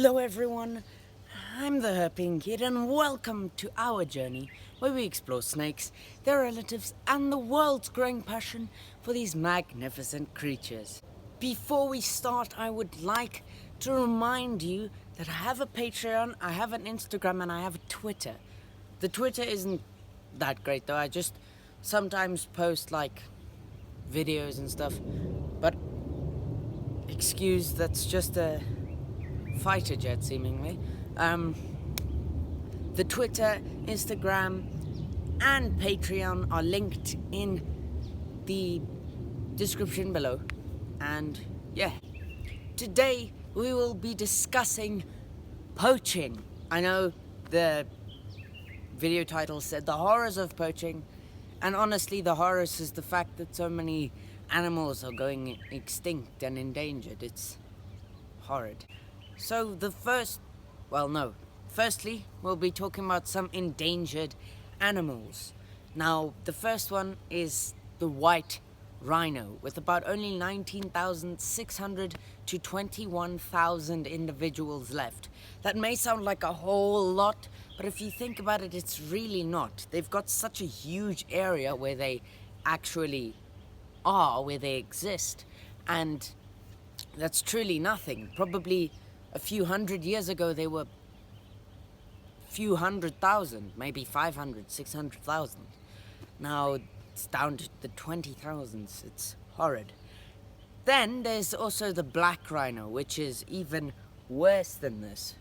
Hello everyone, I'm the Herping Kid and welcome to our journey where we explore snakes, their relatives and the world's growing passion for these magnificent creatures. Before we start, I would like to remind you that I have a Patreon, I have an Instagram and I have a Twitter. The Twitter isn't that great though, I just sometimes post like videos and stuff, but excuse, that's just a fighter jet seemingly. The Twitter, Instagram and Patreon are linked in the description below. And yeah, today we will be discussing poaching. I know the video title said the horrors of poaching, and honestly the horrors is the fact that so many animals are going extinct and endangered. It's horrid. So firstly we'll be talking about some endangered animals. Now the first one is the white rhino, with about only 19,600 to 21,000 individuals left. That may sound like a whole lot, but if you think about it, it's really not. They've got such a huge area where they actually are, where they exist, and that's truly nothing. Probably a few hundred years ago they were few 100,000, maybe 500, 600,000. Now it's down to the 20,000s. It's horrid. Then there's also the black rhino, which is even worse than this.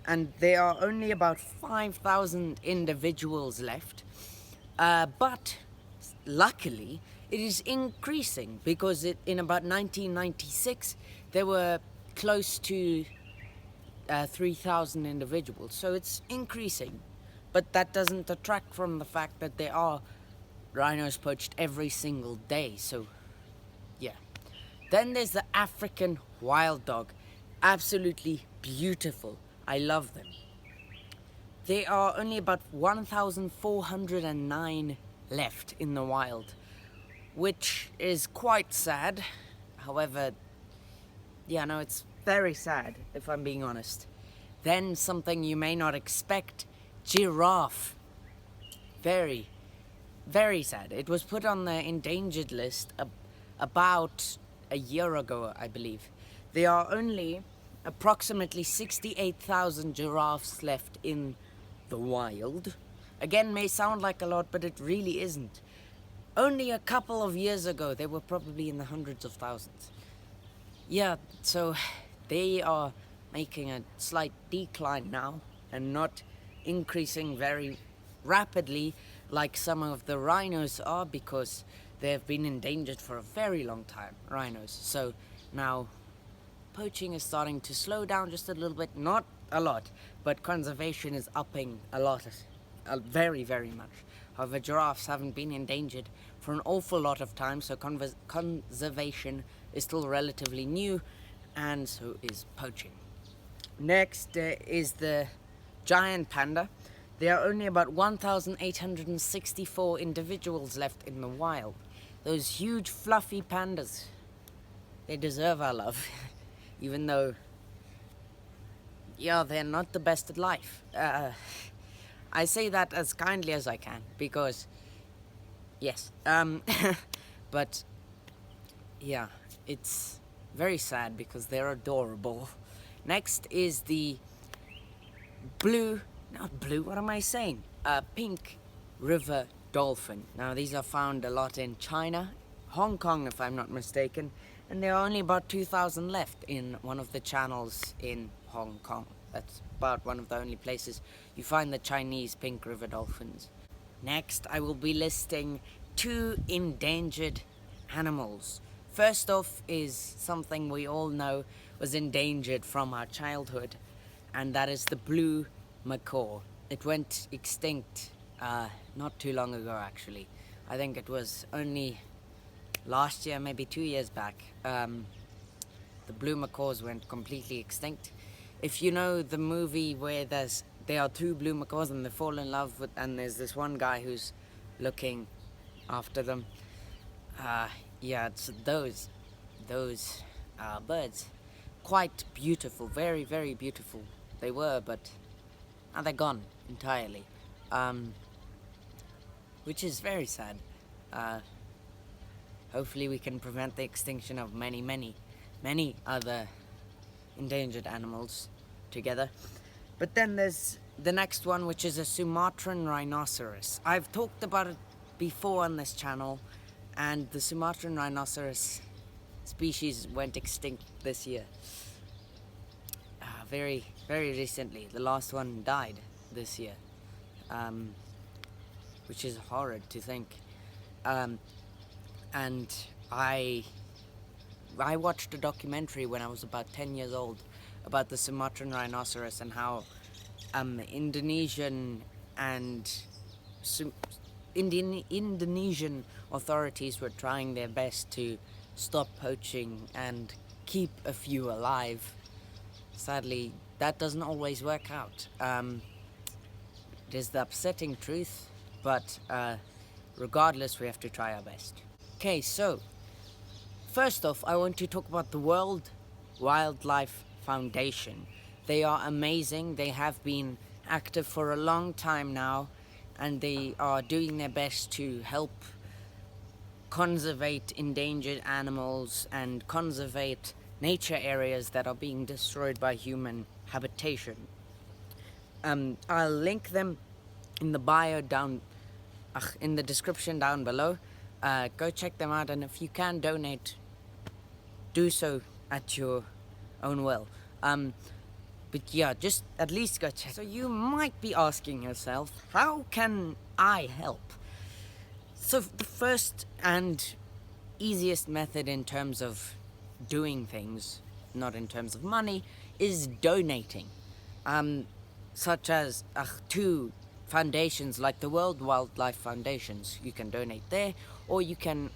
And there are only about 5,000 individuals left. But luckily, it is increasing because in about 1996, there were close to 3,000 individuals. So it's increasing. But that doesn't detract from the fact that there are rhinos poached every single day. So, yeah. Then there's the African wild dog. Absolutely beautiful. I love them. There are only about 1,409 left in the wild, which is quite sad. However, yeah, no, it's very sad, if I'm being honest. Then something you may not expect, giraffe. Very, very sad. It was put on the endangered list about a year ago, I believe. There are only approximately 68,000 giraffes left in the wild. Again, may sound like a lot, but it really isn't. Only a couple of years ago, they were probably in the hundreds of thousands. Yeah, so they are making a slight decline now and not increasing very rapidly like some of the rhinos are, because they have been endangered for a very long time, rhinos. So now poaching is starting to slow down just a little bit, not a lot, but conservation is upping a lot, very, very much. However, giraffes haven't been endangered for an awful lot of time, so conservation is still relatively new, and so is poaching. Next is the giant panda. There are only about 1,864 individuals left in the wild. Those huge fluffy pandas, they deserve our love, even though, yeah, they're not the best at life. I say that as kindly as I can, because, yes, but, yeah, it's very sad because they're adorable. Next is the pink river dolphin. Now these are found a lot in China, Hong Kong if I'm not mistaken, and there are only about 2,000 left in one of the channels in Hong Kong. That's about one of the only places you find the Chinese pink river dolphins. Next, I will be listing 2 endangered animals. First off is something we all know was endangered from our childhood, and that is the blue macaw. It went extinct not too long ago, actually. I think it was only last year, maybe 2 years back. The blue macaws went completely extinct. If you know the movie where there are 2 blue macaws and they fall in love with, and there's this one guy who's looking after them. Yeah, it's those birds. quite beautiful, very, very beautiful they were, but now they're gone entirely, which is very sad. Hopefully we can prevent the extinction of many, many, many other endangered animals together. But then there's the next one, which is a Sumatran rhinoceros. I've talked about it before on this channel, and the Sumatran rhinoceros species went extinct this year. Very, very recently. The last one died this year, which is horrid to think. And I watched a documentary when I was about 10 years old about the Sumatran rhinoceros and how Indonesian authorities were trying their best to stop poaching and keep a few alive. Sadly, that doesn't always work out. It is the upsetting truth, but regardless, we have to try our best. Okay, so first off, I want to talk about the World Wildlife Foundation. They are amazing. They have been active for a long time now, and they are doing their best to help conserve endangered animals and conserve nature areas that are being destroyed by human habitation. I'll link them in the bio in the description down below. Go check them out, and if you can donate, do so at your own will. But yeah, just at least go check. So you might be asking yourself, how can I help? So the first and easiest method in terms of doing things, not in terms of money, is donating. Such as to foundations like the World Wildlife Foundations. You can donate there, or you can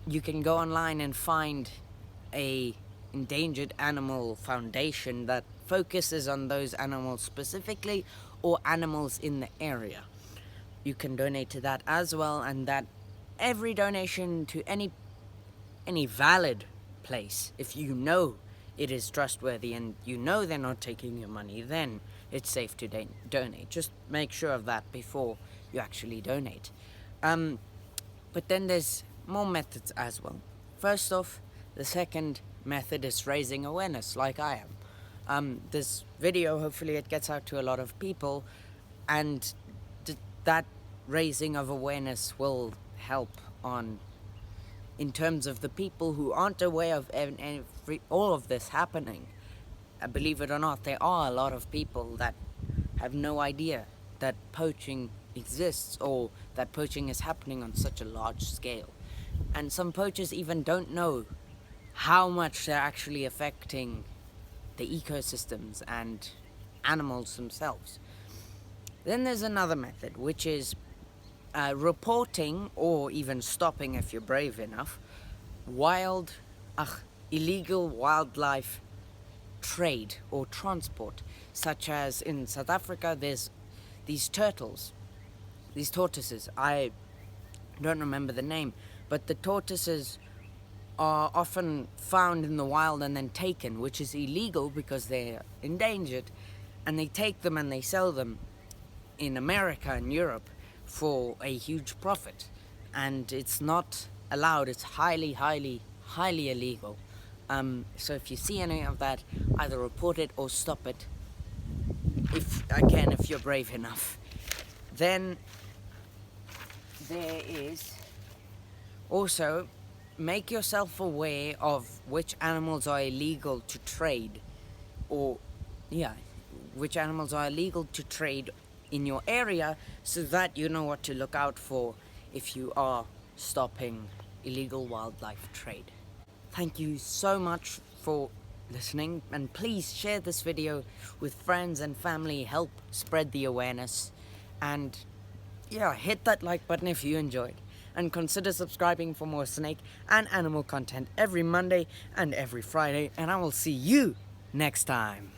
go online and find a endangered animal foundation that focuses on those animals specifically, or animals in the area. You can donate to that as well, and that every donation to any valid place, if you know it is trustworthy and you know they're not taking your money, then it's safe to donate. Just make sure of that before you actually donate. But then there's more methods as well. First off, the second method is raising awareness, like I am. This video, hopefully it gets out to a lot of people, and that raising of awareness will help in terms of the people who aren't aware of all of this happening. Believe it or not, there are a lot of people that have no idea that poaching exists, or that poaching is happening on such a large scale. And some poachers even don't know how much they're actually affecting the ecosystems and animals themselves. Then there's another method, which is reporting, or even stopping if you're brave enough, illegal wildlife trade or transport. Such as in South Africa, there's these tortoises. I don't remember the name, but the tortoises are often found in the wild and then taken, which is illegal because they're endangered, and they take them and they sell them in America and Europe for a huge profit, and it's not allowed. It's highly, highly, highly illegal. So if you see any of that, either report it or stop it, if you're brave enough. Then there is also, make yourself aware of which animals are illegal to trade, which animals are illegal to trade in your area, so that you know what to look out for if you are stopping illegal wildlife trade. Thank you so much for listening, and please share this video with friends and family. Help spread the awareness, and hit that like button if you enjoyed, and consider subscribing for more snake and animal content every Monday and every Friday, and I will see you next time.